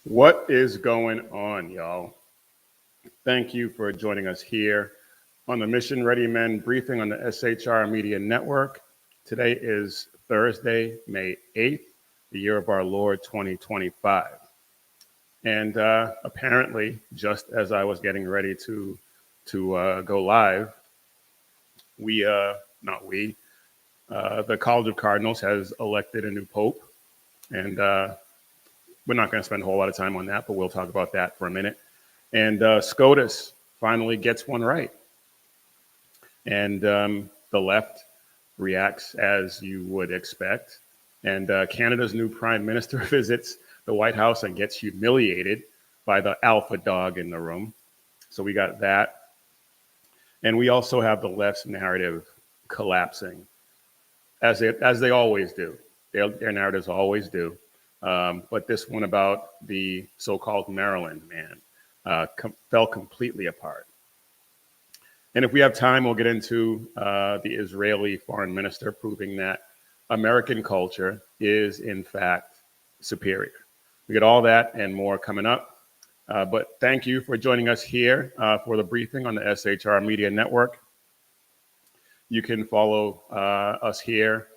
What is going on, y'all? Thank you for joining us here on the Mission Ready Men briefing on the SHR Media Network. Today is Thursday, May 8th, the year of our Lord 2025. And apparently, just as I was getting ready to go live, the College of Cardinals has elected a new pope. And we're not going to spend a whole lot of time on that, but we'll talk about that for a minute. And SCOTUS finally gets one right. And the left reacts as you would expect. And Canada's new prime minister visits the White House and gets humiliated by the alpha dog in the room. So we got that. And we also have the left's narrative collapsing, as they always do. Their narratives always do. But this one about the so-called Maryland man fell completely apart. And if we have time, we'll get into the Israeli foreign minister proving that American culture is, in fact, superior. We get all that and more coming up. But thank you for joining us here for the briefing on the SHR Media Network. You can follow us here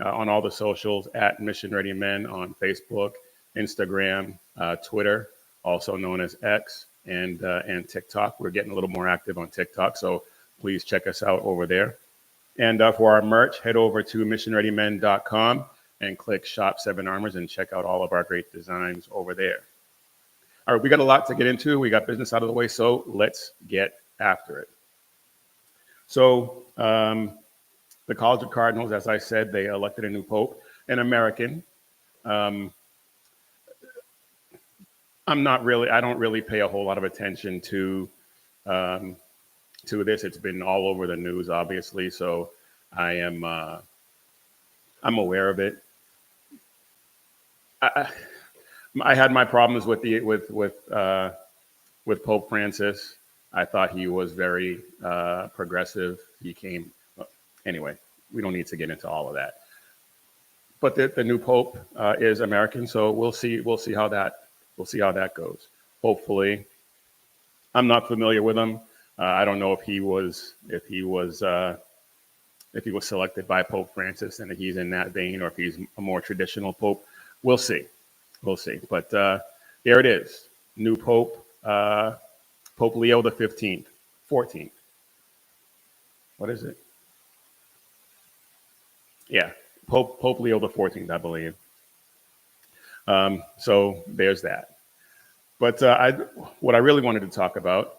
on all the socials at Mission Ready Men on Facebook, Instagram, Twitter, also known as X, and TikTok. We're getting a little more active on TikTok, so please check us out over there. And for our merch, head over to missionreadymen.com and click Shop 7 Armors and check out all of our great designs over there. All right, we got a lot to get into. We got business out of the way, so let's get after it. So the College of Cardinals, as I said, they elected a new pope, an American. I don't really pay a whole lot of attention to this. It's been all over the news, obviously, so I'm aware of it. I had my problems with Pope Francis. I thought he was very progressive. Anyway, we don't need to get into all of that. But the new pope is American, so we'll see how that goes. Hopefully, I'm not familiar with him. I don't know if he was selected by Pope Francis and if he's in that vein or if he's a more traditional pope. We'll see. But there it is, new pope, Pope Leo the 14th. What is it? Yeah, Pope Leo the 14th, I believe. So there's that. But what I really wanted to talk about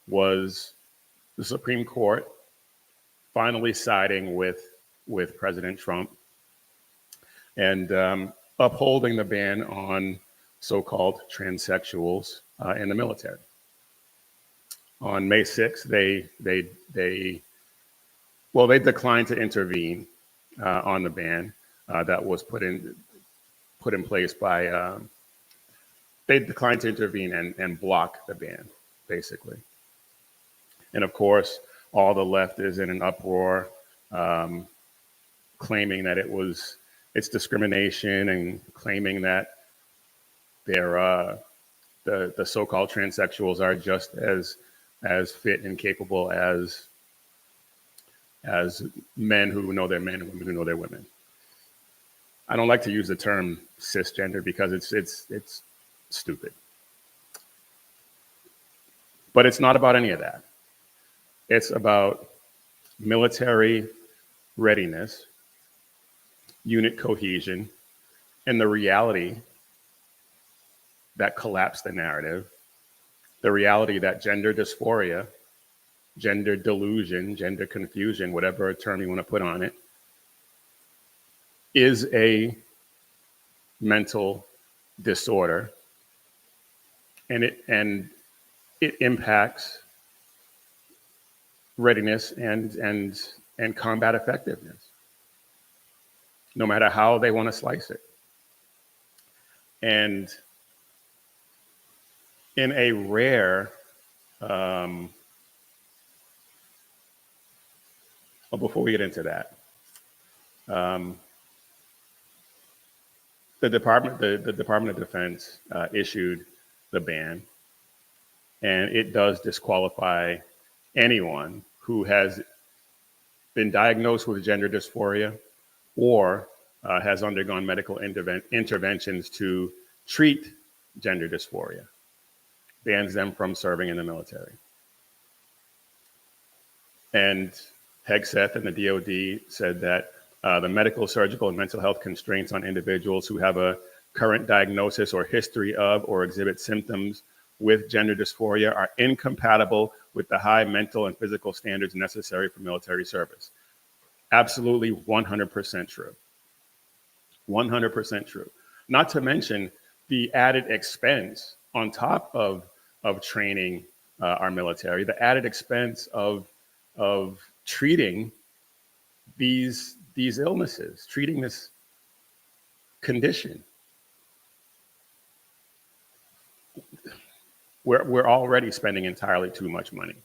was the Supreme Court finally siding with President Trump and upholding the ban on so-called transsexuals in the military. On May 6th, they declined to intervene on the ban that was put in place by. They declined to intervene and block the ban, basically. And of course, all the left is in an uproar, claiming that it's discrimination and claiming that the so-called transsexuals are just as fit and capable as men who know they're men and women who know they're women. I don't like to use the term cisgender because it's stupid. But it's not about any of that. It's about military readiness, unit cohesion, and the reality that collapsed the narrative, the reality that gender dysphoria, gender delusion, gender confusion, whatever term you want to put on it, is a mental disorder, and it impacts readiness and combat effectiveness, no matter how they want to slice it. And in a rare, before we get into that, the Department of Defense issued the ban, and it does disqualify anyone who has been diagnosed with gender dysphoria or has undergone medical interventions to treat gender dysphoria, bans them from serving in the military. And Hegseth and the DoD said that the medical, surgical, and mental health constraints on individuals who have a current diagnosis or history of or exhibit symptoms with gender dysphoria are incompatible with the high mental and physical standards necessary for military service. Absolutely 100% true. 100% true. Not to mention the added expense on top of training our military, the added expense of treating these illnesses, treating this condition. We're already spending entirely too much money.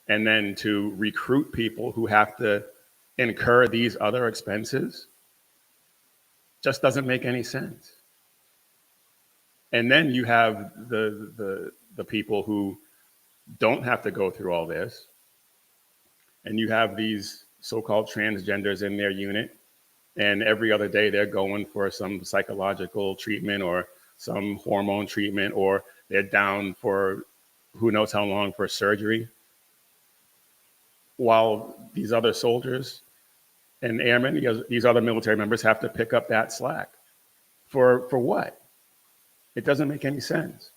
And then to recruit people who have to incur these other expenses just doesn't make any sense. And then you have the people who don't have to go through all this, and you have these so-called transgenders in their unit, and every other day they're going for some psychological treatment or some hormone treatment, or they're down for who knows how long for surgery, while these other soldiers and airmen, these other military members have to pick up that slack. For what? It doesn't make any sense.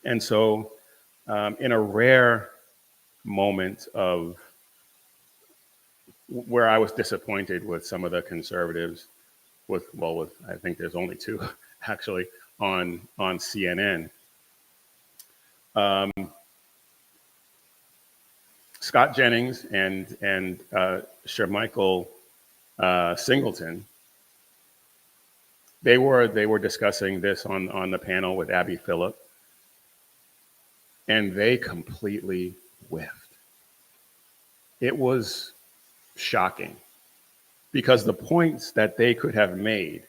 And so in a rare moment of where I was disappointed with some of the conservatives, with I think there's only two actually on CNN. Scott Jennings and Shermichael Singleton, they were discussing this on the panel with Abby Phillip, and they completely whiffed. It was shocking because the points that they could have made,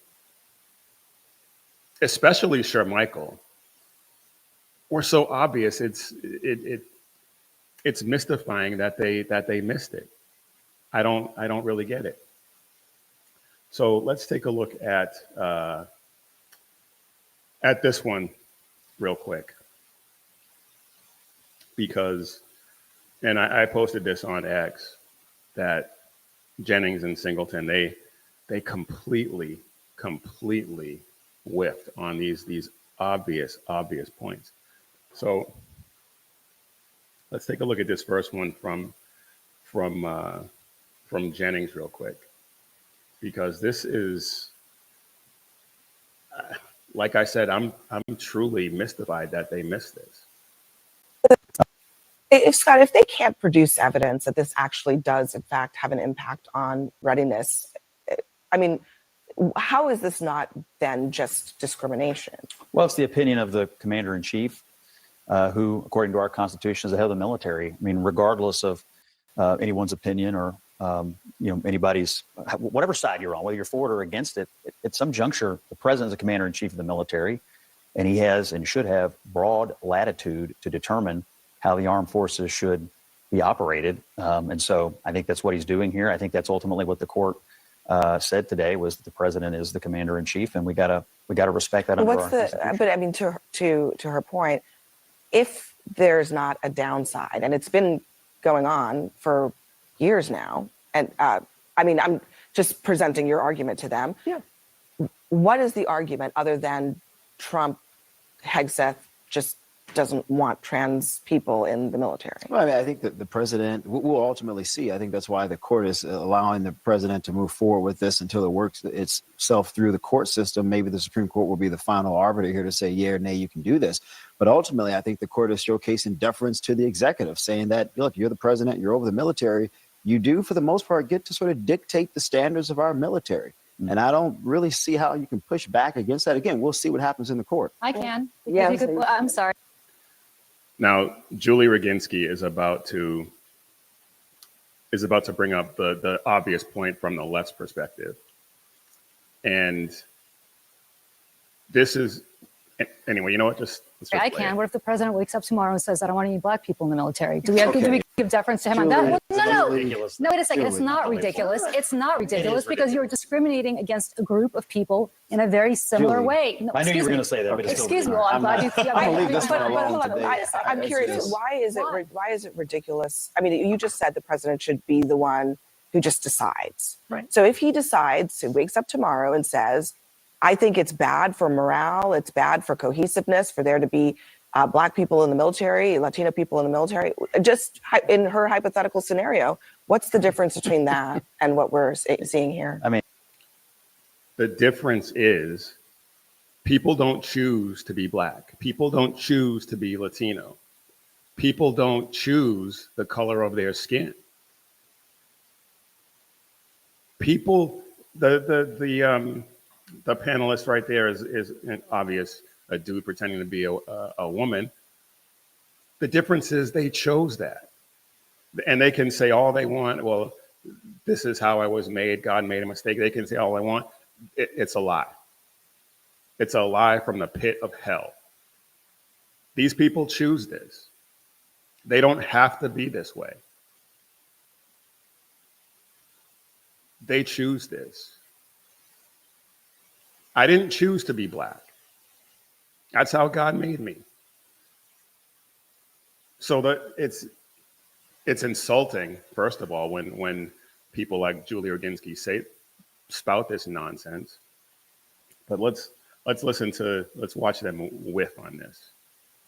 especially Shermichael, were so obvious. It's mystifying that they missed it. I don't really get it. So let's take a look at this one real quick, because, and I posted this on X, that Jennings and Singleton, they completely whiffed on these obvious points. So let's take a look at this first one from Jennings real quick, because this is, like I said, I'm truly mystified that they missed this. Scott, if they can't produce evidence that this actually does, in fact, have an impact on readiness, I mean, how is this not then just discrimination? Well, it's the opinion of the commander-in-chief, who, according to our Constitution, is the head of the military. I mean, regardless of anyone's opinion or anybody's, whatever side you're on, whether you're for it or against it, at some juncture, the president is the commander-in-chief of the military, and he has and should have broad latitude to determine how the armed forces should be operated. And so I think that's what he's doing here. I think that's ultimately what the court said today, was that the president is the commander-in-chief, and we gotta respect that. But I mean, to her point, if there's not a downside, and it's been going on for years now, and I mean, I'm just presenting your argument to them. Yeah. What is the argument other than Trump, Hegseth just doesn't want trans people in the military? Well, I mean, I think that the president, we'll ultimately see. I think that's why the court is allowing the president to move forward with this until it works itself through the court system. Maybe the Supreme Court will be the final arbiter here to say, yeah or nay, you can do this. But ultimately, I think the court is showcasing deference to the executive, saying that, look, you're the president, you're over the military. You do, for the most part, get to sort of dictate the standards of our military. Mm-hmm. And I don't really see how you can push back against that. Again, we'll see what happens in the court. I can. Yeah. I'm sorry. Now, Julie Roginski is about to bring up the obvious point from the left's perspective. And this is, anyway, you know what? Let's I play can. it. What if the president wakes up tomorrow and says, I don't want any black people in the military? Do we give deference to him on that? Julie, Well, no. ridiculous. No, wait a second. It's Julie, not ridiculous. It's not ridiculous because you're discriminating against a group of people in a very similar Julie, way. No, I knew you were excuse going me. to say that, but it's still Excuse me. bizarre. Well, I'm glad you. I'm gonna leave this one But alone hold on, today. I'm curious. It's- Why is it ridiculous? I mean, you just said the president should be the one who just decides. Right. So if he decides, he wakes up tomorrow and says, I think it's bad for morale, it's bad for cohesiveness, for there to be black people in the military, Latino people in the military. Just in her hypothetical scenario, what's the difference between that and what we're seeing here? I mean, The difference is people don't choose to be black. People don't choose to be Latino. People don't choose the color of their skin. People, the panelist right there is an obvious a dude pretending to be a woman. The difference is they chose that, and they can say all they want. Well, this is how I was made. God made a mistake. They can say all they want. It's a lie. It's a lie from the pit of hell. These people choose this. They don't have to be this way. They choose this. I didn't choose to be black. That's how God made me. So it's insulting, first of all, when people like Julie Roginski spout this nonsense. But let's watch them whiff on this.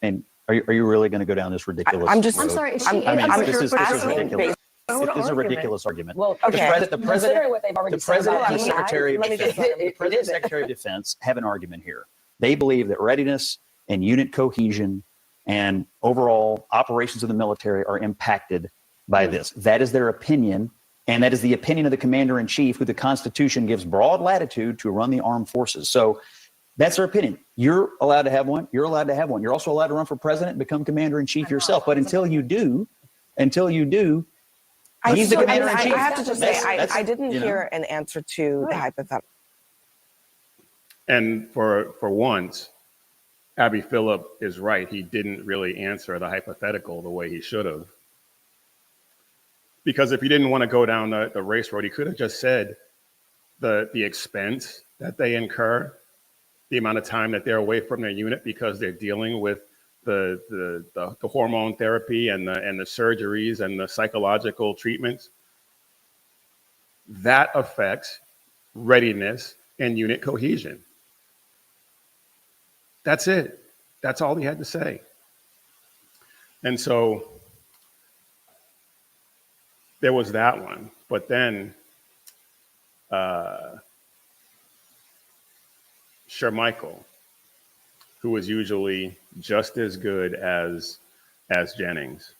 and are you really going to go down this ridiculous? I'm just. I'm road? sorry. Is I'm- she, I mean, I'm this is asking ridiculous. based- It is a ridiculous argument. Well, Okay. The president, what they've already the said president about and AI, Secretary of let me Defense, just- the president and it is. Secretary of Defense have an argument here. They believe that readiness and unit cohesion and overall operations of the military are impacted by this. That is their opinion, and that is the opinion of the commander in chief, who the Constitution gives broad latitude to run the armed forces. So that's their opinion. You're allowed to have one. You're allowed to have one. You're also allowed to run for president and become commander in chief yourself. But until you do, he's the commander in chief. I have to just say, That's- I didn't you know. hear an answer to the hypothetical. And for once, Abby Phillip is right. He didn't really answer the hypothetical the way he should have. Because if he didn't want to go down the race road, he could have just said the expense that they incur, the amount of time that they're away from their unit because they're dealing with the hormone therapy and the surgeries and the psychological treatments. That affects readiness and unit cohesion. That's it. That's all he had to say. And so there was that one. But then Shermichael, who was usually just as good as Jennings,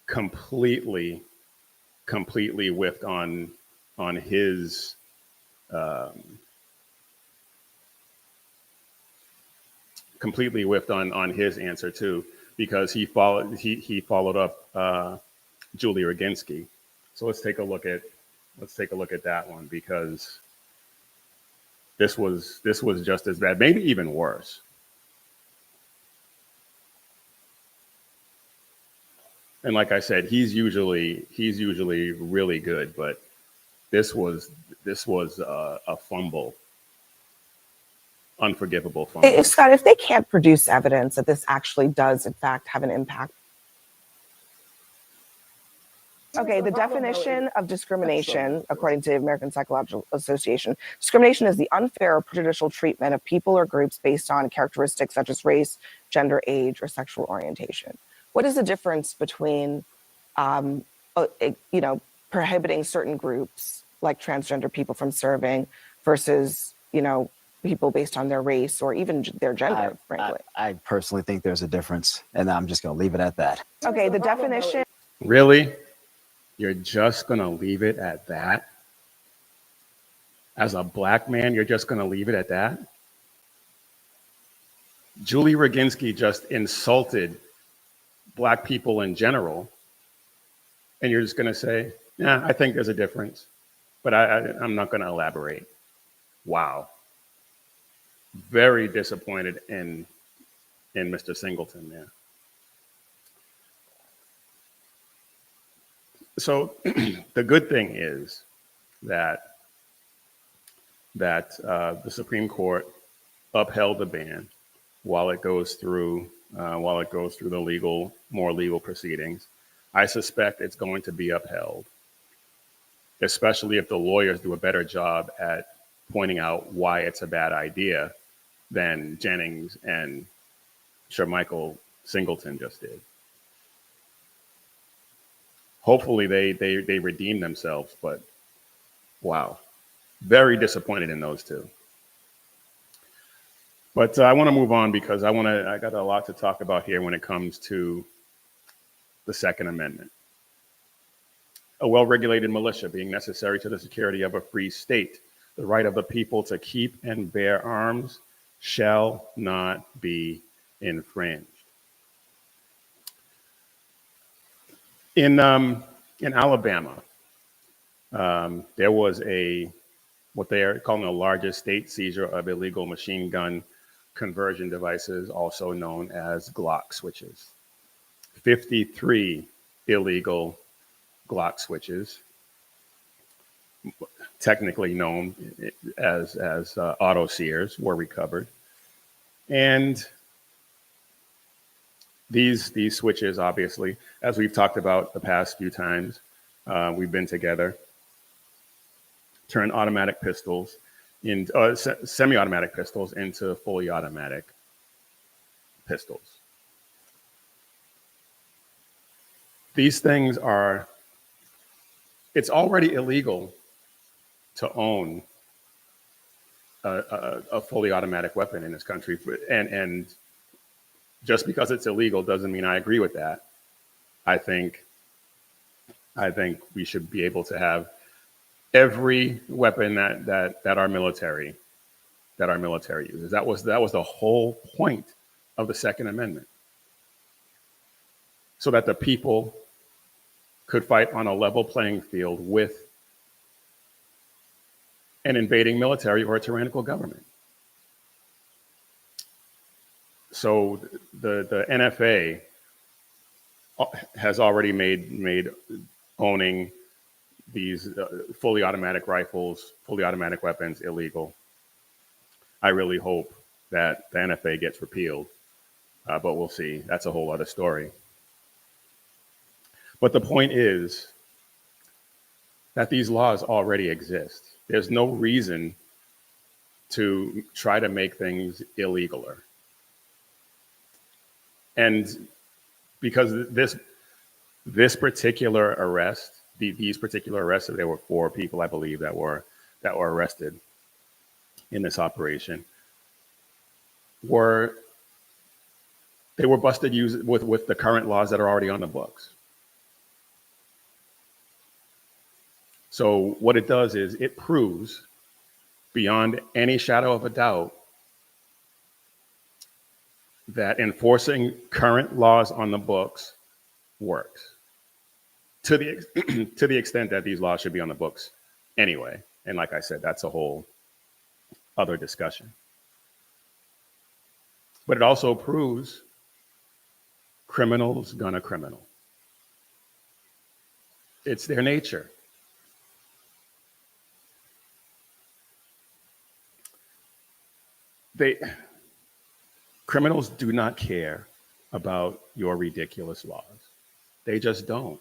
completely whiffed on his completely whiffed on his answer too, because he followed up Julie Roginski. So let's take a look at that one, because this was just as bad, maybe even worse. And like I said, he's usually really good, but this was a fumble, unforgivable fumble. Scott, if they can't produce evidence that this actually does, in fact, have an impact. Okay, the definition of discrimination, according to the American Psychological Association, discrimination is the unfair or prejudicial treatment of people or groups based on characteristics such as race, gender, age, or sexual orientation. What is the difference between, prohibiting certain groups like transgender people from serving versus, people based on their race or even their gender, frankly? I personally think there's a difference, and I'm just going to leave it at that. Okay, the definition. Really? You're just going to leave it at that? As a black man, you're just going to leave it at that? Julie Roginski just insulted black people in general, and you're just going to say, yeah, I think there's a difference, but I'm not going to elaborate. wow. Very disappointed in Mr. Singleton there. So the good thing is that the Supreme Court upheld the ban while it goes through the more legal proceedings. I suspect it's going to be upheld, especially if the lawyers do a better job at pointing out why it's a bad idea than Jennings and Michael Singleton just did. Hopefully they redeem themselves, but wow, very disappointed in those two. But I want to move on because I got a lot to talk about here when it comes to the Second Amendment. A well-regulated militia being necessary to the security of a free state. The right of the people to keep and bear arms shall not be infringed. In Alabama, there was what they are calling the largest state seizure of illegal machine gun conversion devices, also known as Glock switches. 53 illegal Glock switches, technically known as auto sears, were recovered. And these switches, obviously, as we've talked about the past few times we've been together, turn automatic pistols in semi-automatic pistols into fully automatic pistols. These things it's already illegal to own a fully automatic weapon in this country. And just because it's illegal doesn't mean I agree with that. I think we should be able to have every weapon that our military uses. That was the whole point of the Second Amendment, so that the people could fight on a level playing field with an invading military or a tyrannical government. So the NFA has already made owning these fully automatic rifles, fully automatic weapons illegal. I really hope that the NFA gets repealed, but we'll see. That's a whole other story. But the point is that these laws already exist. There's no reason to try to make things illegaler. And because this particular arrest, these particular arrests, there were 4 people, I believe, that were arrested in this operation, were busted with the current laws that are already on the books. So what it does is it proves beyond any shadow of a doubt that enforcing current laws on the books works, to the extent that these laws should be on the books anyway. And like I said, that's a whole other discussion. But it also proves criminals gonna criminal. It's their nature. Criminals do not care about your ridiculous laws. They just don't.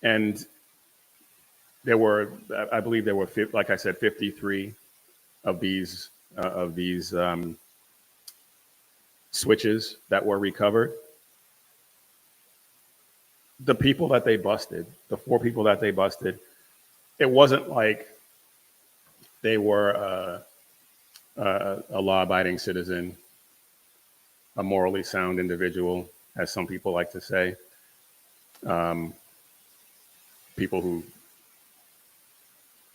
And I believe there were, like I said, 53 of these switches that were recovered. The people that they busted, the 4 people that they busted, it wasn't like they were a law-abiding citizen, a morally sound individual, as some people like to say. People who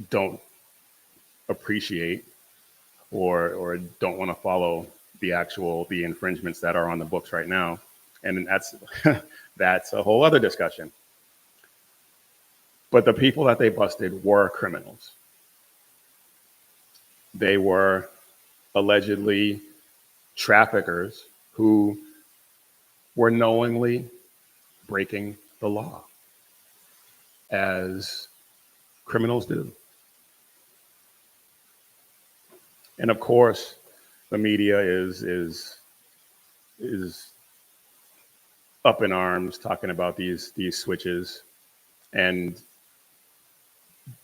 don't appreciate or don't want to follow the infringements that are on the books right now. And that's a whole other discussion. But the people that they busted were criminals. They were allegedly traffickers who were knowingly breaking the law, as criminals do. And of course, the media is up in arms talking about these switches and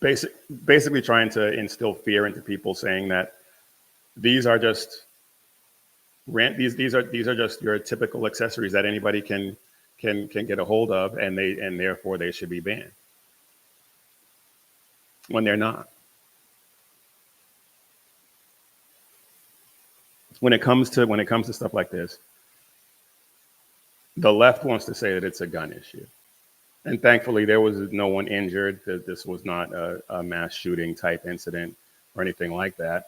basically trying to instill fear into people, saying that these are just these are just your typical accessories that anybody can get a hold of, and therefore they should be banned, when they're not. When it comes to stuff like this, the left wants to say that it's a gun issue. And thankfully, there was no one injured. That this was not a mass shooting type incident or anything like that.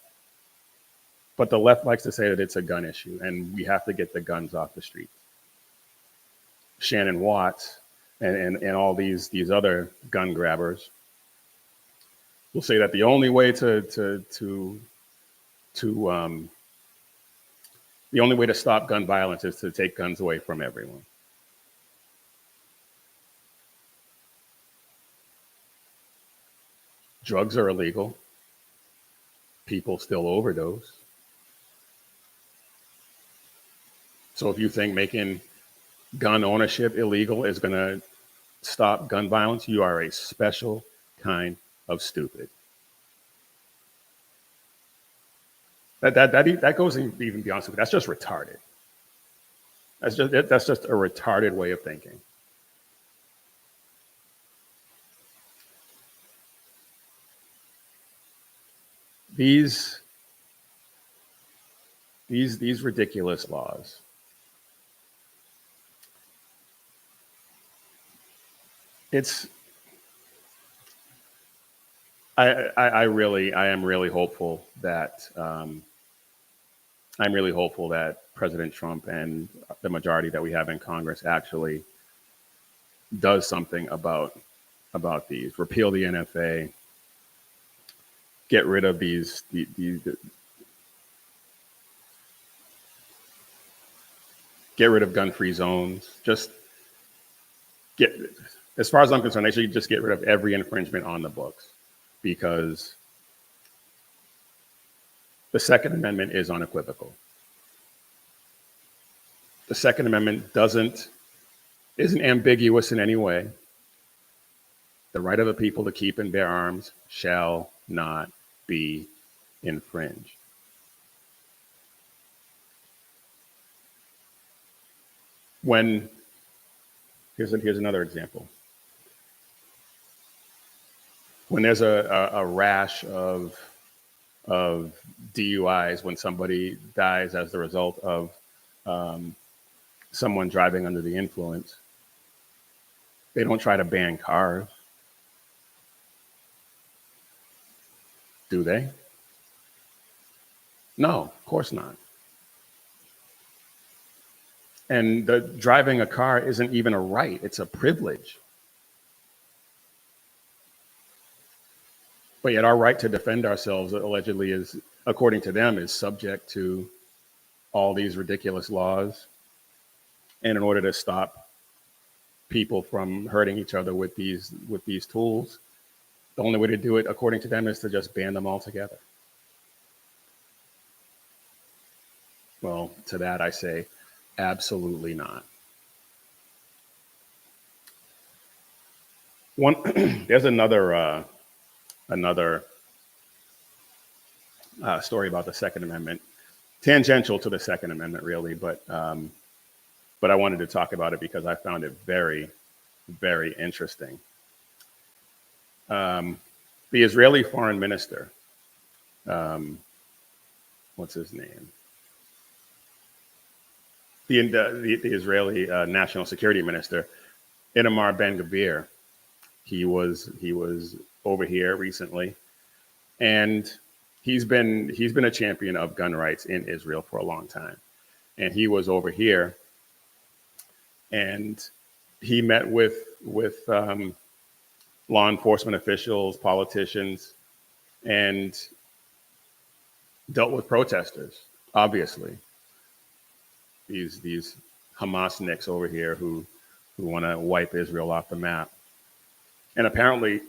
But the left likes to say that it's a gun issue, and we have to get the guns off the streets. Shannon Watts and all these other gun grabbers will say that the only way to stop gun violence is to take guns away from everyone. Drugs are illegal. People still overdose. So if you think making gun ownership illegal is going to stop gun violence, you are a special kind of stupid. That goes even beyond stupid. That's just retarded. That's just a retarded way of thinking. These ridiculous laws I am really hopeful that President Trump and the majority that we have in Congress actually does something about these. Repeal the NFA, get rid of these get rid of gun-free zones. Just as far as I'm concerned, they should just get rid of every infringement on the books, because the Second Amendment is unequivocal. The Second Amendment isn't ambiguous in any way. The right of the people to keep and bear arms shall not be infringed. Here's another example. When there's a rash of DUIs, when somebody dies as the result of someone driving under the influence, they don't try to ban cars, do they? No, of course not. And driving a car isn't even a right, it's a privilege. But yet our right to defend ourselves allegedly is, according to them, is subject to all these ridiculous laws. And in order to stop people from hurting each other with these tools, the only way to do it, according to them, is to just ban them altogether. Well, to that I say, absolutely not. There's another story about the Second Amendment, tangential to the Second Amendment, really, but I wanted to talk about it because I found it very, very interesting. The Israeli foreign minister, what's his name? The Israeli national security minister, Itamar Ben-Gvir, he was over here recently, and he's been a champion of gun rights in Israel for a long time. And he was over here, and he met with law enforcement officials, politicians, and dealt with protesters, obviously. These Hamas nicks over here who want to wipe Israel off the map. And apparently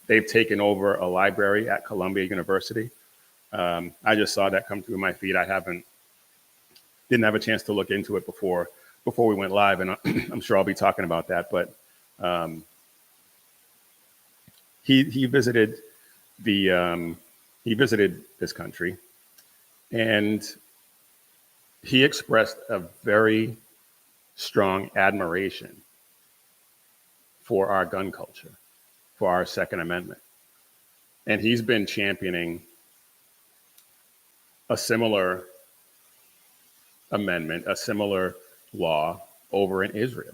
they've taken over a library at Columbia University. I just saw that come through my feed. Didn't have a chance to look into it before we went live, and I'm sure I'll be talking about that. But he visited this country, and he expressed a very strong admiration for our gun culture, for our Second Amendment. And he's been championing a similar amendment, a similar law over in Israel.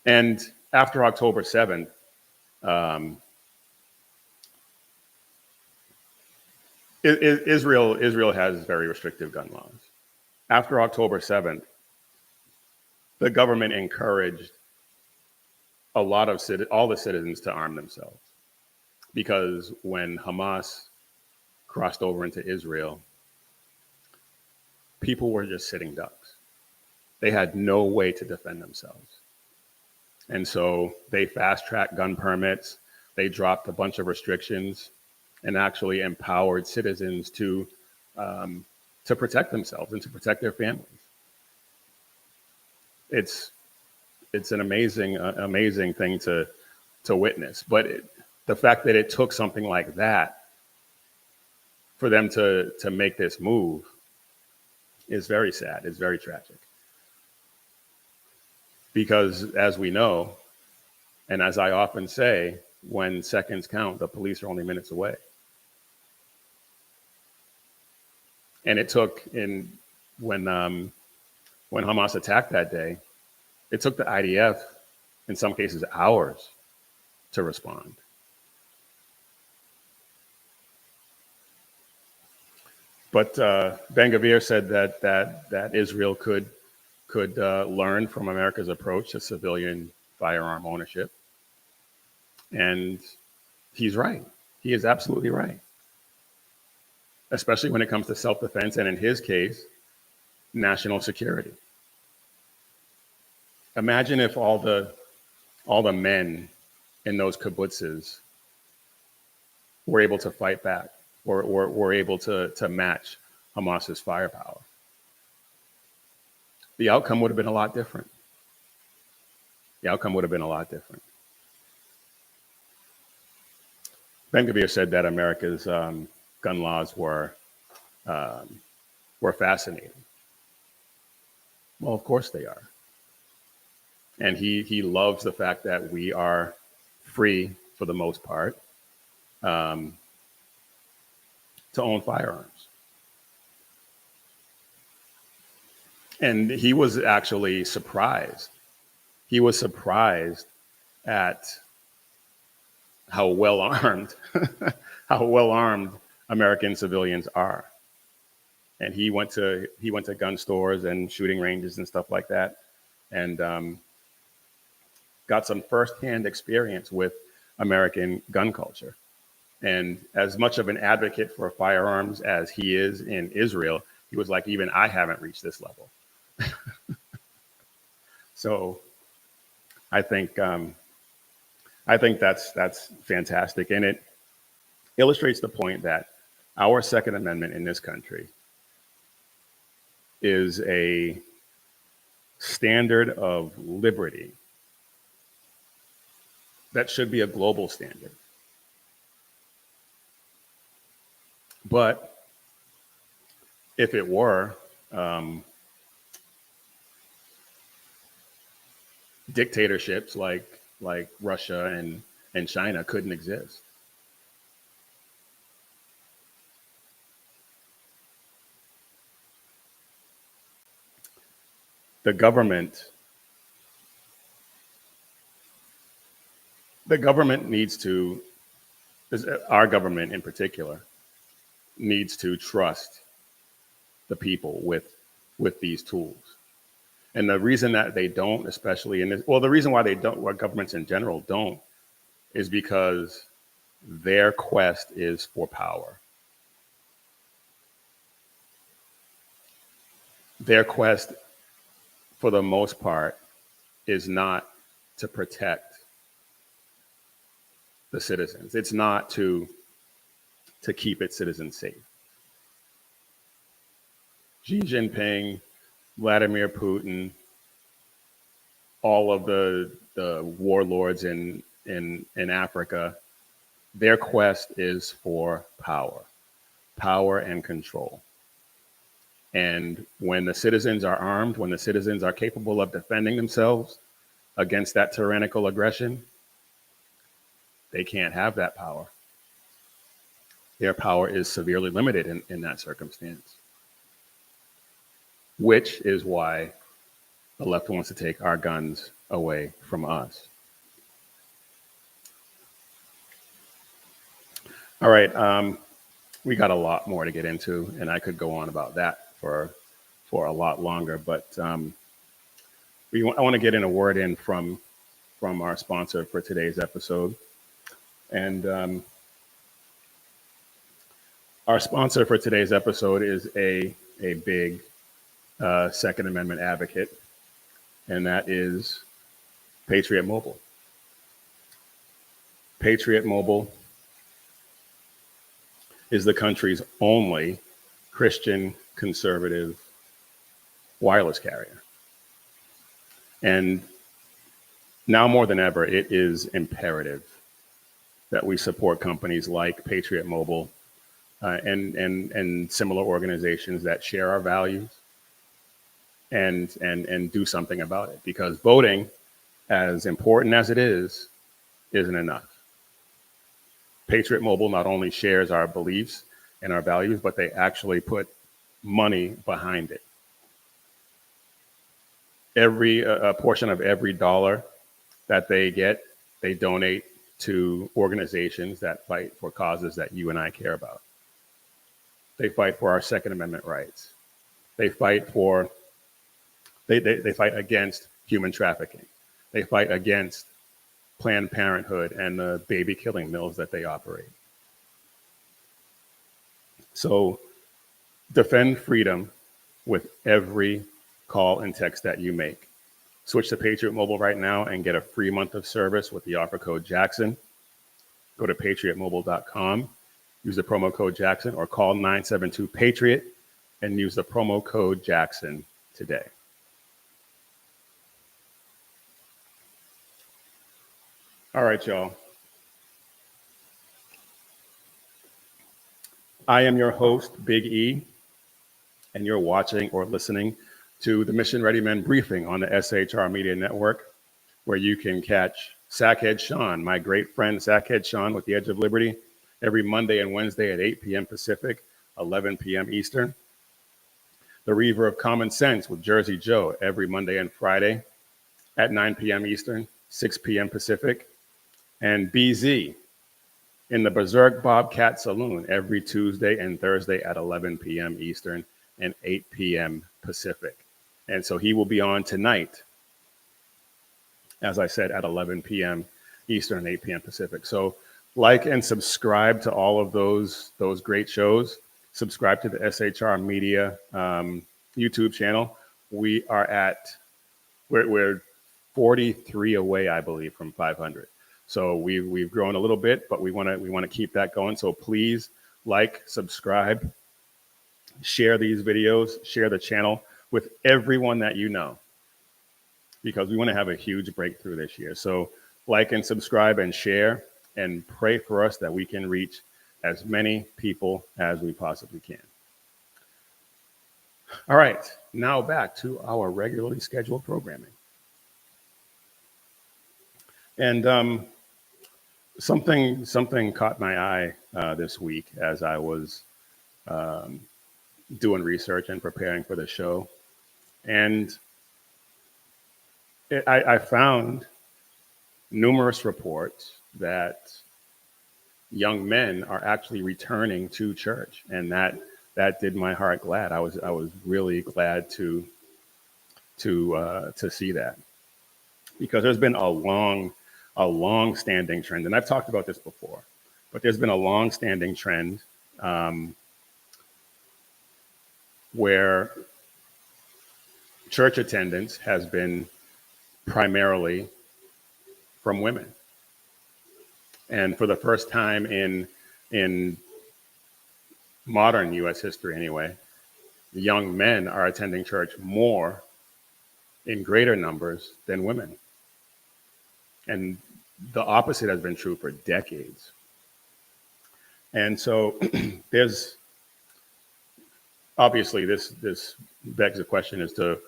And after October 7th, Israel has very restrictive gun laws. After October 7th, the government encouraged all the citizens to arm themselves, because when Hamas crossed over into Israel, people were just sitting ducks. They had no way to defend themselves. And so they fast-tracked gun permits, they dropped a bunch of restrictions, and actually empowered citizens to protect themselves and to protect their families. It's an amazing thing to witness. But the fact that it took something like that for them to make this move is very sad. It's very tragic. Because as we know, and as I often say, when seconds count, the police are only minutes away. And it took when Hamas attacked that day, it took the IDF, in some cases, hours to respond. But Ben-Gvir said that Israel could learn from America's approach to civilian firearm ownership. And he's right. He is absolutely right. Especially when it comes to self-defense, and in his case, national security. Imagine if all the men in those kibbutzes were able to fight back, or were able to match Hamas's firepower. The outcome would have been a lot different. Ben-Gvir said that America's gun laws were fascinating. Well, of course they are. And he loves the fact that we are free, for the most part, to own firearms. And he was actually surprised. He was surprised at how well armed American civilians are. And he went to gun stores and shooting ranges and stuff like that, and got some firsthand experience with American gun culture. And as much of an advocate for firearms as he is in Israel, he was like, even I haven't reached this level. So I think that's fantastic, and it illustrates the point that our Second Amendment in this country is a standard of liberty that should be a global standard. But if it were, dictatorships like Russia and China couldn't exist. The government needs to, our government in particular, needs to trust the people with these tools. And the reason that they don't, especially in this, well, the reason why they don't, why governments in general don't, is because their quest is for power. their quest, for the most part, is not to protect the citizens. It's not to keep its citizens safe. Xi Jinping, Vladimir Putin, all of the warlords in Africa, their quest is for power and control. And when the citizens are armed, when the citizens are capable of defending themselves against that tyrannical aggression, they can't have that power. Their power is severely limited in that circumstance, which is why the left wants to take our guns away from us. All right, we got a lot more to get into, and I could go on about that for a lot longer, but I want to get in a word in from our sponsor for today's episode. And our sponsor for today's episode is a big Second Amendment advocate, and that is Patriot Mobile. Patriot Mobile is the country's only Christian conservative wireless carrier. And now more than ever, it is imperative that we support companies like Patriot Mobile and similar organizations that share our values and do something about it. Because voting, as important as it is, isn't enough. Patriot Mobile not only shares our beliefs and our values, but they actually put money behind it. A portion of every dollar that they get, they donate to organizations that fight for causes that you and I care about. They fight for our Second Amendment rights. They fight for, they fight against human trafficking. They fight against Planned Parenthood and the baby killing mills that they operate. So defend freedom with every call and text that you make. Switch to Patriot Mobile right now and get a free month of service with the offer code Jackson. Go to patriotmobile.com, use the promo code Jackson, or call 972-PATRIOT and use the promo code Jackson today. All right, y'all. I am your host, Big E, and you're watching or listening to the Mission Ready Men briefing on the SHR Media Network, where you can catch Sackhead Sean, my great friend Sackhead Sean with the Edge of Liberty, every Monday and Wednesday at 8 p.m. Pacific, 11 p.m. Eastern. The Reaver of Common Sense with Jersey Joe every Monday and Friday at 9 p.m. Eastern, 6 p.m. Pacific. And BZ in the Berserk Bobcat Saloon every Tuesday and Thursday at 11 p.m. Eastern and 8 p.m. Pacific. And so he will be on tonight, as I said, at 11 p.m. Eastern and 8 p.m. Pacific. So like and subscribe to all of those great shows. Subscribe to the SHR Media YouTube channel. We're 43 away, I believe, from 500. So we've grown a little bit, but we want to keep that going. So please like, subscribe, share these videos, share the channel with everyone that you know, because we want to have a huge breakthrough this year. So like and subscribe and share and pray for us that we can reach as many people as we possibly can. All right, now back to our regularly scheduled programming. And something caught my eye this week as I was doing research and preparing for the show. And I found numerous reports that young men are actually returning to church, and that did my heart glad. I was really glad to see that, because there's been a long-standing trend, and I've talked about this before, but there's been a long-standing trend where church attendance has been primarily from women. And for the first time in modern U.S. history anyway, young men are attending church more in greater numbers than women. And the opposite has been true for decades. And so there's obviously this begs the question as to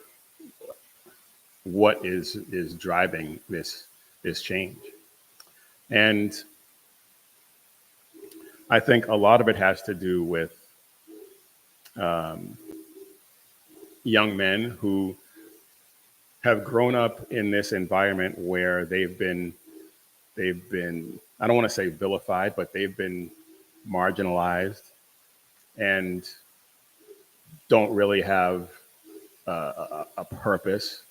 what is driving this change. And I think a lot of it has to do with young men who have grown up in this environment where they've been I don't want to say vilified, but they've been marginalized and don't really have a purpose,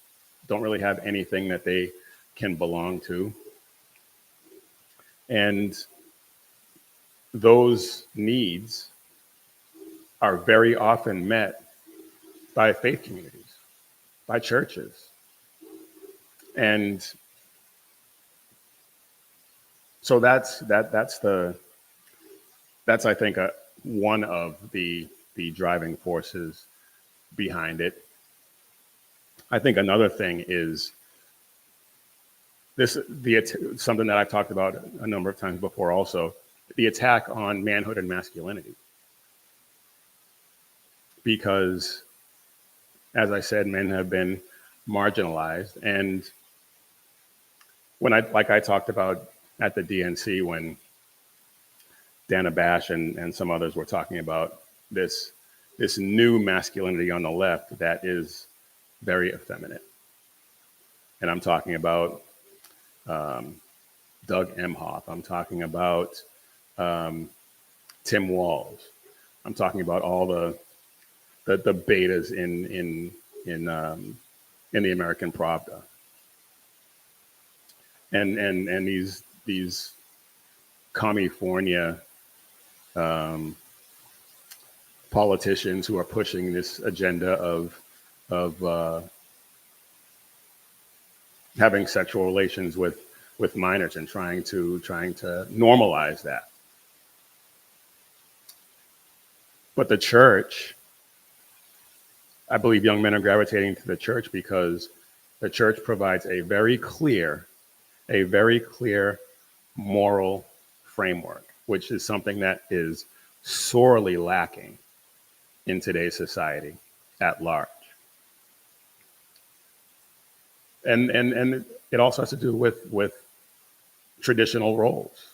don't really have anything that they can belong to. And those needs are very often met by faith communities, by churches. And so that's I think one of the driving forces behind it. I think another thing is something that I've talked about a number of times before also, the attack on manhood and masculinity. Because, as I said, men have been marginalized. And when I talked about at the DNC, when Dana Bash and some others were talking about this new masculinity on the left that is very effeminate. And I'm talking about Doug Emhoff. I'm talking about Tim Walz. I'm talking about all the betas in the American Pravda. And these California politicians who are pushing this agenda of having sexual relations with minors and trying to normalize that. But the church, I believe young men are gravitating to the church because the church provides a very clear moral framework, which is something that is sorely lacking in today's society at large. And it also has to do with traditional roles.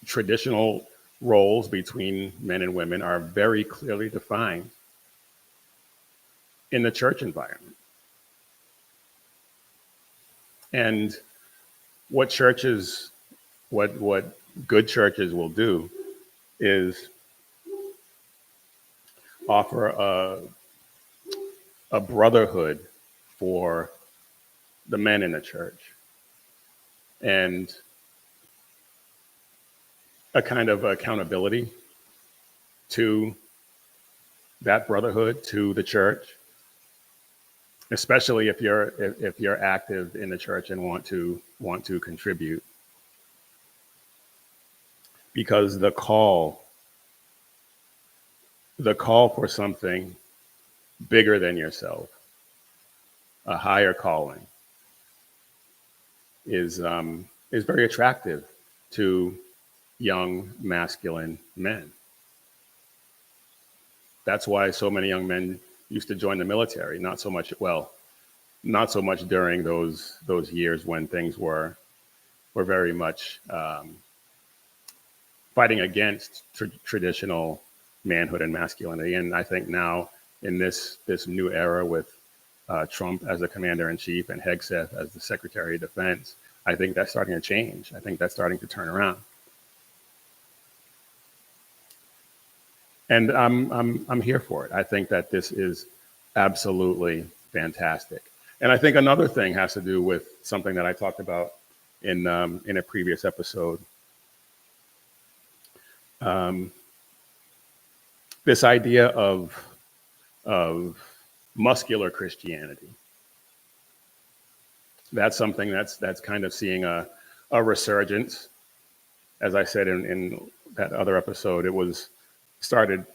Traditional roles between men and women are very clearly defined in the church environment. And what good churches will do is offer a brotherhood for the men in the church and a kind of accountability to that brotherhood, to the church, especially if you're active in the church and want to contribute, because the call for something bigger than yourself, a higher calling, is very attractive to young masculine men. That's why so many young men used to join the military. Not so much during those years when things were very much fighting against traditional manhood and masculinity. And I think now in this new era with Trump as the commander-in-chief and Hegseth as the Secretary of Defense, I think that's starting to change. I think that's starting to turn around. And I'm here for it. I think that this is absolutely fantastic. And I think another thing has to do with something that I talked about in a previous episode. This idea of muscular Christianity. That's something that's kind of seeing a resurgence. As I said in that other episode, it was started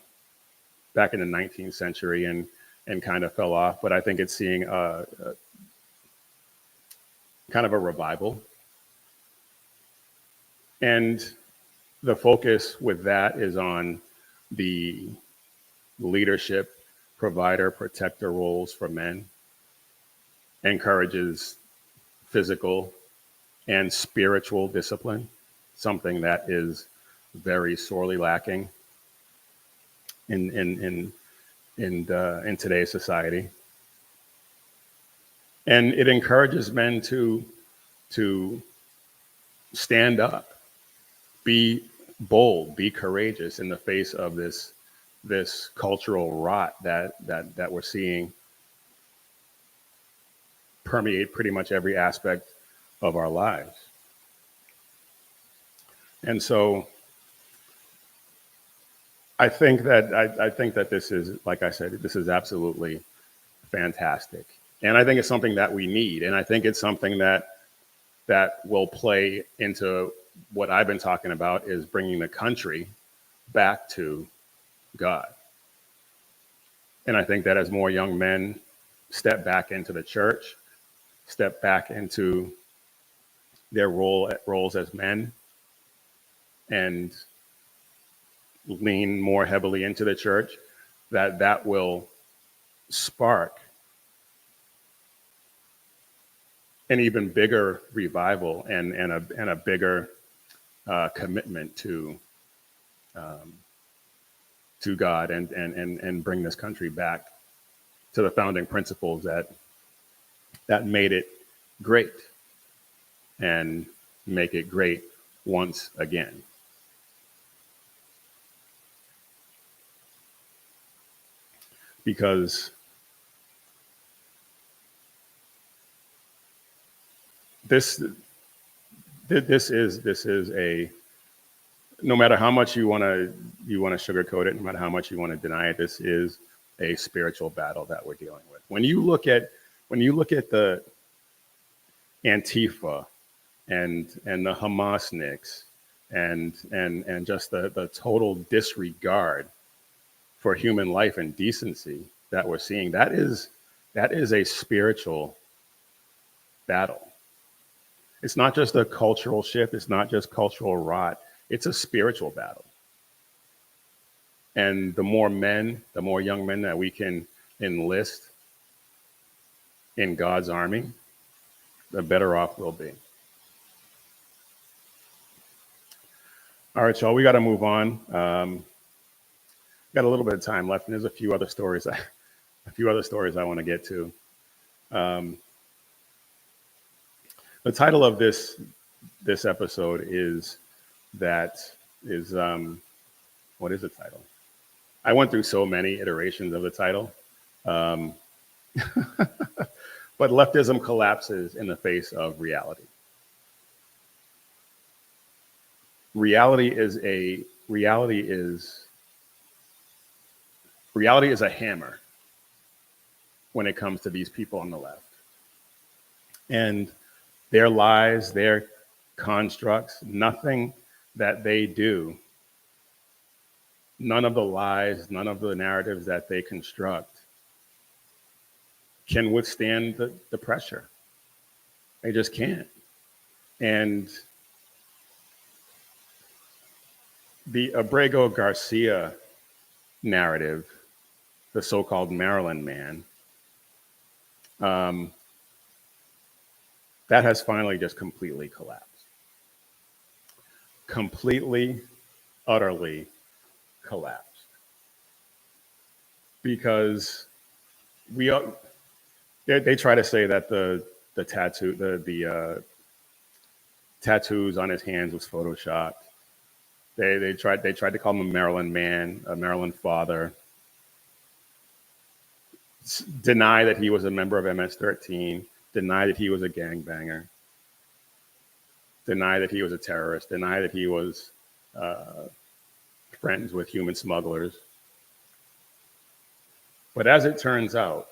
back in the 19th century and kind of fell off. But I think it's seeing a kind of a revival. And the focus with that is on the leadership, provider, protector roles for men, encourages physical and spiritual discipline, something that is very sorely lacking in today's society. And it encourages men to stand up, be bold, be courageous in the face of this cultural rot that we're seeing permeate pretty much every aspect of our lives. And so I think that this is, like I said, this is absolutely fantastic. And I think it's something that we need. And I think it's something that will play into what I've been talking about, is bringing the country back to God. And I think that as more young men step back into the church, step back into their roles as men, and lean more heavily into the church, that will spark an even bigger revival and a bigger commitment to God and bring this country back to the founding principles that made it great and make it great once again. Because this is a, no matter how much you want to sugarcoat it, no matter how much you want to deny it, this is a spiritual battle that we're dealing with. When you look at the Antifa and the Hamasniks and just the total disregard for human life and decency that we're seeing, that is a spiritual battle. It's not just a cultural shift. It's not just cultural rot. It's a spiritual battle. And the more young men that we can enlist in God's army, the better off we'll be. All right, y'all, we got to move on. Got a little bit of time left, and there's a few other stories I want to get to. The title of this episode is what is the title? I went through so many iterations of the title, but leftism collapses in the face of reality. Reality is a hammer when it comes to these people on the left. And their lies, their constructs, nothing that they do, none of the lies, none of the narratives that they construct can withstand the pressure. They just can't. And the Abrego Garcia narrative, the so-called Maryland man, that has finally just completely collapsed. Completely, utterly collapsed. Because they try to say that the tattoos on his hands was photoshopped. They tried to call him a Maryland man, a Maryland father. Deny that he was a member of MS-13. Deny that he was a gangbanger. Deny that he was a terrorist. Deny that he was friends with human smugglers. But as it turns out,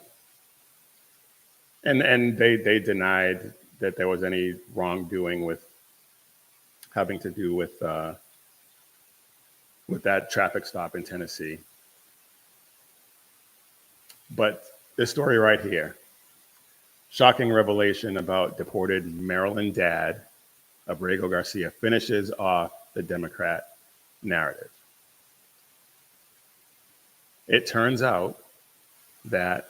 And they denied that there was any wrongdoing with having to do with that traffic stop in Tennessee. But this story right here, shocking revelation about deported Maryland dad Abrego Garcia, finishes off the Democrat narrative. It turns out that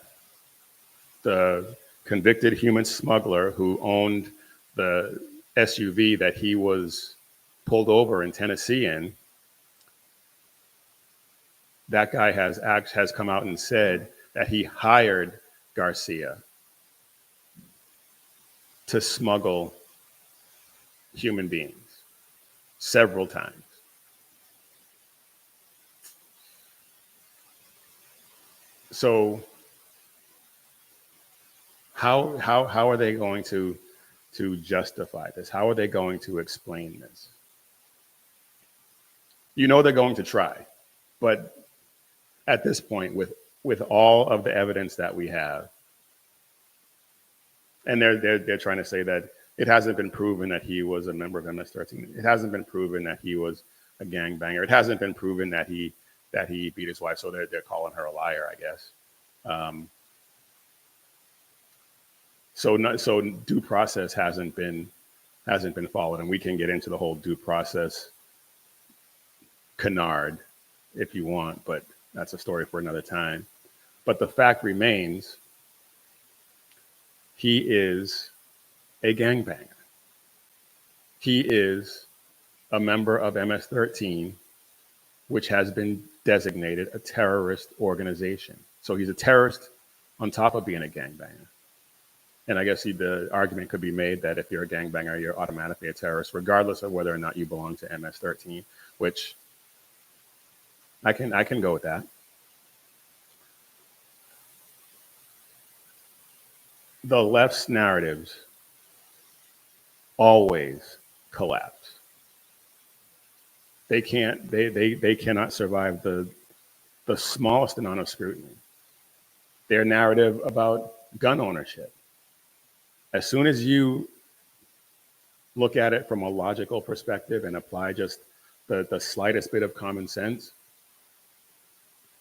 the convicted human smuggler who owned the SUV that he was pulled over in Tennessee in, that guy has come out and said that he hired Garcia to smuggle human beings several times. So how are they going to justify this? How are they going to explain this? You know they're going to try, but at this point, with all of the evidence that we have, and they're trying to say that it hasn't been proven that he was a member of MS-13. It hasn't been proven that he was a gangbanger. It hasn't been proven that he beat his wife. So they're calling her a liar, I guess. So due process hasn't been followed, and we can get into the whole due process canard if you want, but that's a story for another time. But the fact remains, he is a gangbanger. He is a member of MS-13, which has been designated a terrorist organization. So he's a terrorist on top of being a gangbanger. And I guess the argument could be made that if you're a gangbanger, you're automatically a terrorist, regardless of whether or not you belong to MS-13, which I can go with that. The left's narratives always collapse. They cannot survive the smallest amount of scrutiny. Their narrative about gun ownership, as soon as you look at it from a logical perspective and apply just the slightest bit of common sense,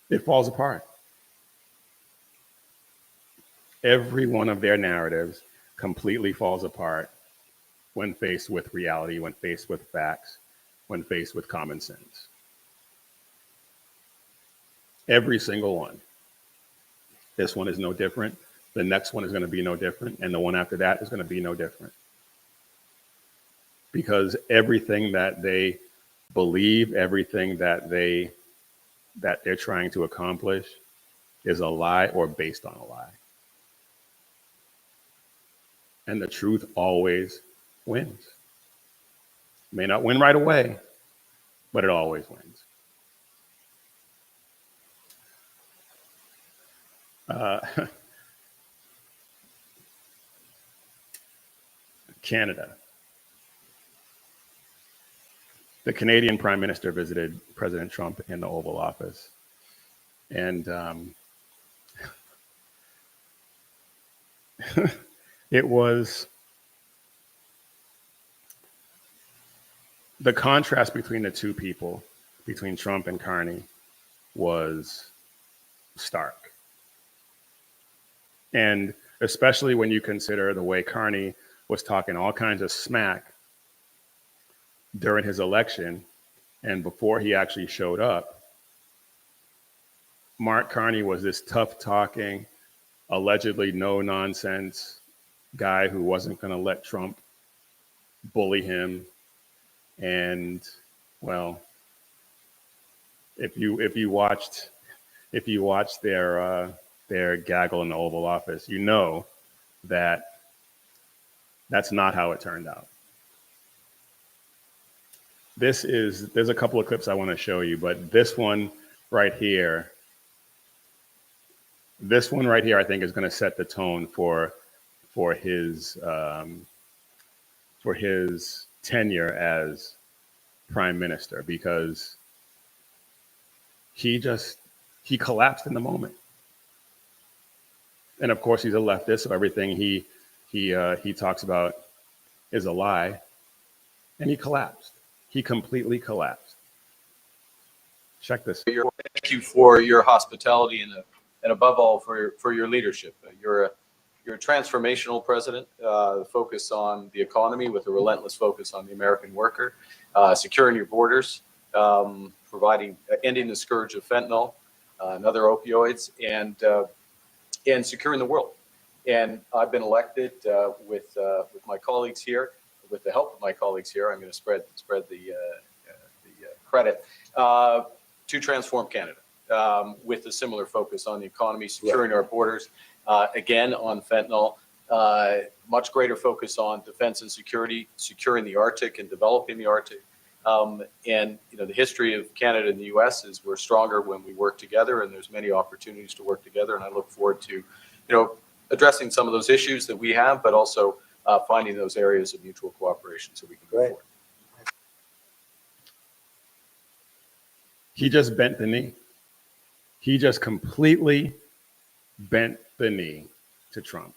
it falls apart. Every one of their narratives completely falls apart when faced with reality, when faced with facts, when faced with common sense. Every single one. This one is no different. The next one is going to be no different. And the one after that is going to be no different. Because everything that they believe, everything that they're trying to accomplish is a lie or based on a lie. And the truth always wins. May not win right away, but it always wins. Canada. The Canadian Prime Minister visited President Trump in the Oval Office. And it was the contrast between the two people, between Trump and Carney, was stark. And especially when you consider the way Carney was talking all kinds of smack during his election and before he actually showed up. Mark Carney was this tough talking, allegedly no nonsense guy who wasn't going to let Trump bully him. And well, if you watched their gaggle in the Oval Office, you know that that's not how it turned out. There's a couple of clips I want to show you, but this one right here, I think is going to set the tone for his tenure as prime minister, because he collapsed in the moment. And of course, he's a leftist, so everything he talks about is a lie. And he collapsed. He completely collapsed. Check this. Thank you for your hospitality and above all for your leadership. You're a transformational president, focus on the economy with a relentless focus on the American worker, securing your borders, ending the scourge of fentanyl and other opioids, and securing the world. And I've been elected with my colleagues here, with the help of my colleagues here. I'm going to spread the credit to transform Canada with a similar focus on the economy, securing our borders, again on fentanyl, much greater focus on defense and security, securing the Arctic and developing the Arctic. And the history of Canada and the U.S. is we're stronger when we work together, and there's many opportunities to work together. And I look forward to, addressing some of those issues that we have, but also finding those areas of mutual cooperation so we can move forward. He just bent the knee. He just completely bent the knee to Trump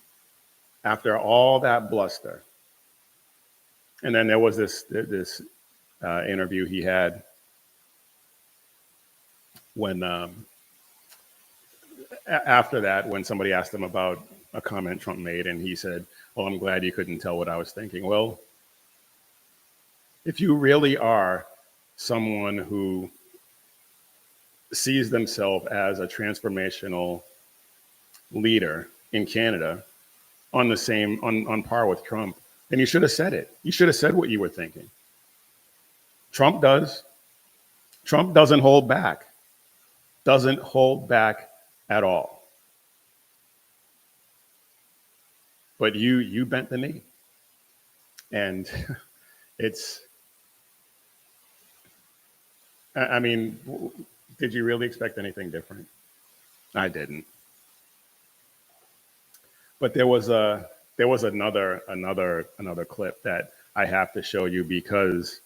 after all that bluster. And then there was this interview he had when after that, when somebody asked him about a comment Trump made, and he said, "Well, I'm glad you couldn't tell what I was thinking." Well, if you really are someone who sees themselves as a transformational leader in Canada on par with Trump, then you should have said it. You should have said what you were thinking. Trump does. Trump doesn't hold back. Doesn't hold back at all. But you bent the knee. And I mean, did you really expect anything different? I didn't. But there was another clip that I have to show you because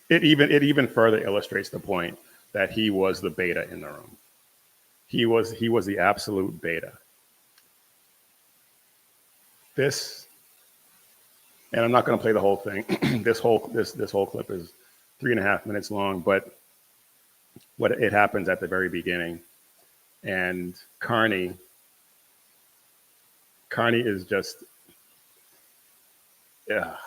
it even further illustrates the point that he was the beta in the room. He was the absolute beta. And I'm not going to play the whole thing. This whole clip is 3.5 minutes long, but it happens at the very beginning. And Carney is just, yeah.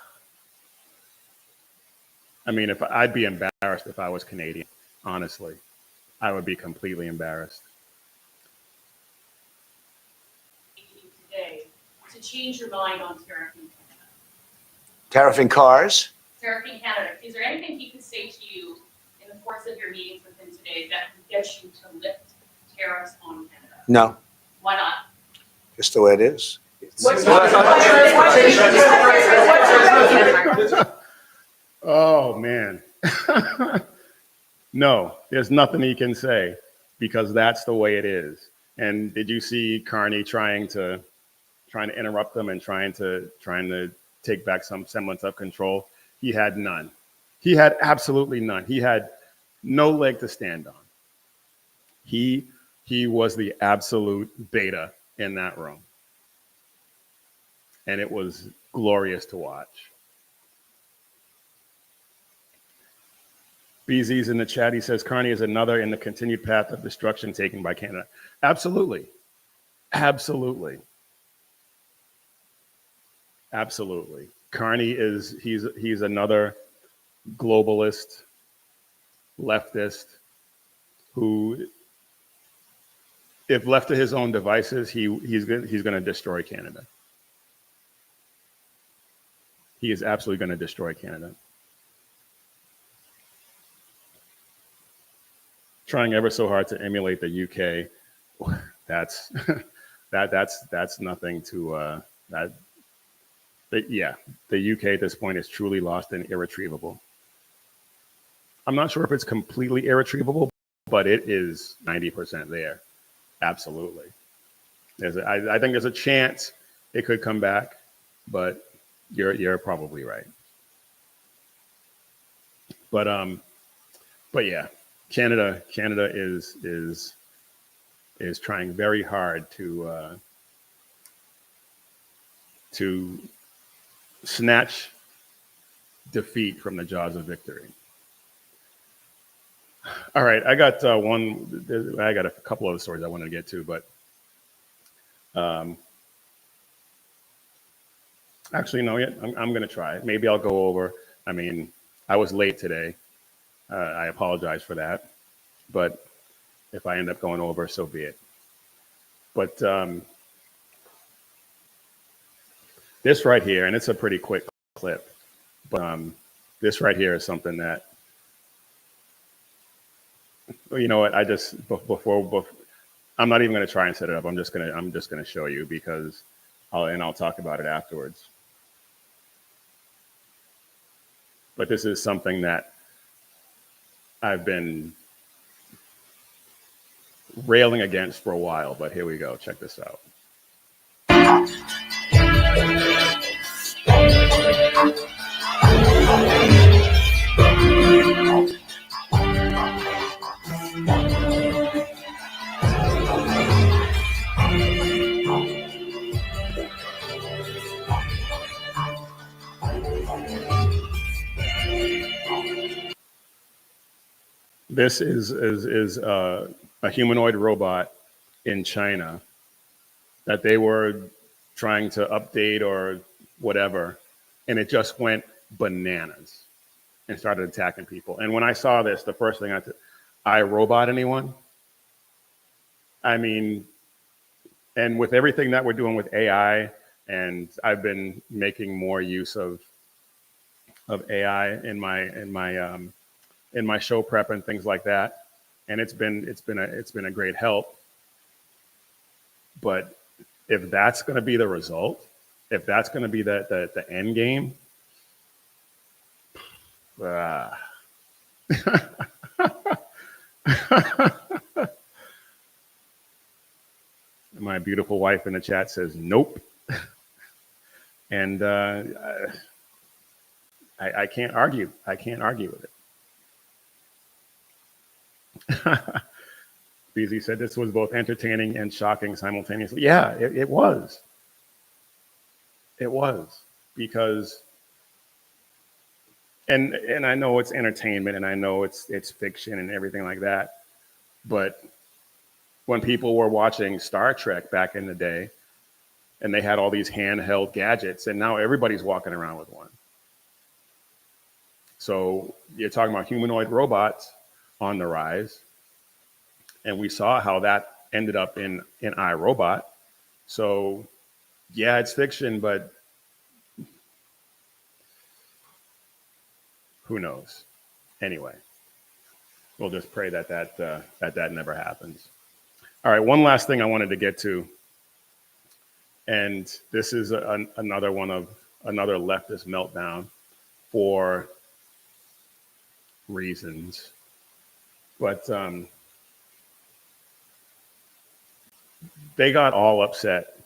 I mean, I'd be embarrassed if I was Canadian, honestly. I would be completely embarrassed. Today to change your mind on tariffing Canada. Tariffing cars? Tariffing Canada. Is there anything he could say to you in the course of your meetings with him today that would get you to lift tariffs on Canada? No. Why not? Just the way it is. Oh, man. No, there's nothing he can say because that's the way it is. And did you see Carney trying to interrupt them and trying to take back some semblance of control? He had none. He had absolutely none. He had no leg to stand on. He was the absolute beta in that room. And it was glorious to watch. BZ's in the chat. He says Carney is another in the continued path of destruction taken by Canada. Absolutely. Absolutely. Absolutely. Carney he's another globalist, leftist who, if left to his own devices, he's going to destroy Canada. He is absolutely going to destroy Canada. Trying ever so hard to emulate the UK, that's nothing to that. But yeah, the UK at this point is truly lost and irretrievable. I'm not sure if it's completely irretrievable, but it is 90% there. Absolutely. I think there's a chance it could come back, but you're probably right. But yeah, Canada is is trying very hard to snatch defeat from the jaws of victory. All right, I got a couple of stories I wanted to get to, but actually, no, yet I'm going to try it. Maybe I'll go over. I mean, I was late today. I apologize for that, but if I end up going over, so be it. But this right here, and it's a pretty quick clip, but this right here is something that, you know what? I just before I'm not even going to try and set it up. I'm just gonna show you because I'll talk about it afterwards. But this is something that I've been railing against for a while. But here we go. Check this out. This is a humanoid robot in China that they were trying to update or whatever, and it just went bananas and started attacking people. And when I saw this, the first thing I robot anyone? I mean, and with everything that we're doing with AI, and I've been making more use of AI in my show prep and things like that, and it's been a great help. But if that's going to be the result, if that's going to be the end game, my beautiful wife in the chat says nope, and I can't argue. I can't argue with it. BZ said this was both entertaining and shocking simultaneously. Yeah, it was. It was, because, and I know it's entertainment and I know it's fiction and everything like that, but when people were watching Star Trek back in the day and they had all these handheld gadgets, and now everybody's walking around with one. So you're talking about humanoid robots on the rise. And we saw how that ended up in iRobot. So yeah, it's fiction, but who knows? Anyway, we'll just pray that that never happens. All right, one last thing I wanted to get to, and this is another leftist meltdown for reasons, but they got all upset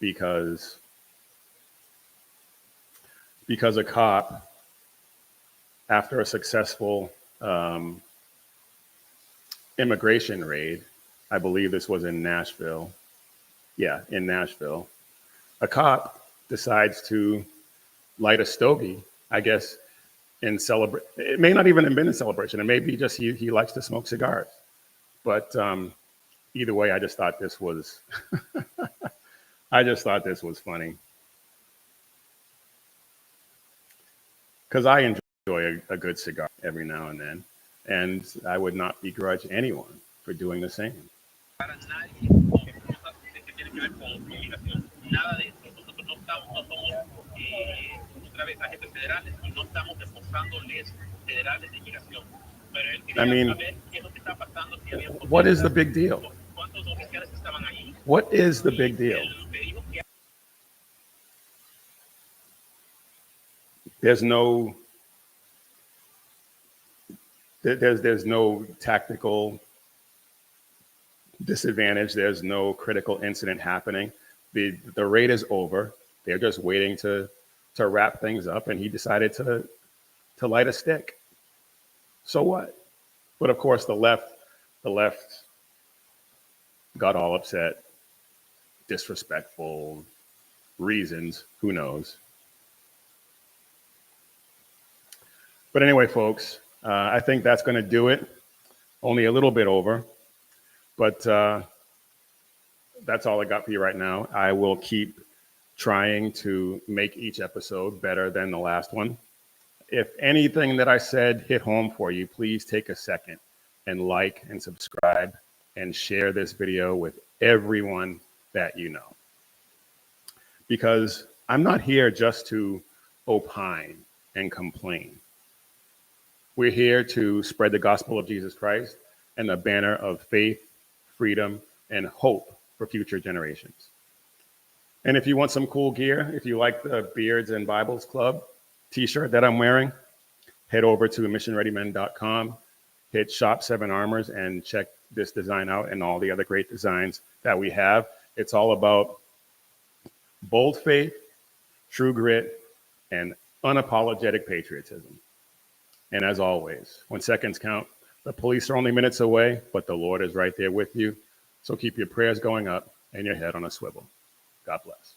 because a cop, after a successful immigration raid, I believe this was in Nashville. Yeah, in Nashville. A cop decides to light a stogie, I guess, in celebration. It may not even have been a celebration. It may be just he likes to smoke cigars. But either way, I just thought this was funny. Because I enjoy a good cigar every now and then, and I would not begrudge anyone for doing the same. Para nadie que tiene que ver con inmigración. Nada de eso. Nosotros no somos otra vez agentes federales y no estamos reforzando leyes federales de inmigración. Pero él quería saber qué es lo que está pasando. Si había what is the big deal? ¿Cuántos oficiales estaban ahí? What is the big deal? There's no tactical disadvantage. There's no critical incident happening. The raid is over. They're just waiting to wrap things up, and he decided to light a stick. So what? But of course, the left got all upset, disrespectful reasons, who knows. But anyway, folks, I think that's going to do it. Only a little bit over, but that's all I got for you right now. I will keep trying to make each episode better than the last one. If anything that I said hit home for you, please take a second and like and subscribe and share this video with everyone that you know. Because I'm not here just to opine and complain. We're here to spread the gospel of Jesus Christ and the banner of faith, freedom, and hope for future generations. And if you want some cool gear, if you like the Beards and Bibles Club t-shirt that I'm wearing, head over to missionreadymen.com, hit Shop 7 Armors, and check this design out and all the other great designs that we have. It's all about bold faith, true grit, and unapologetic patriotism. And as always, when seconds count, the police are only minutes away, but the Lord is right there with you. So keep your prayers going up and your head on a swivel. God bless.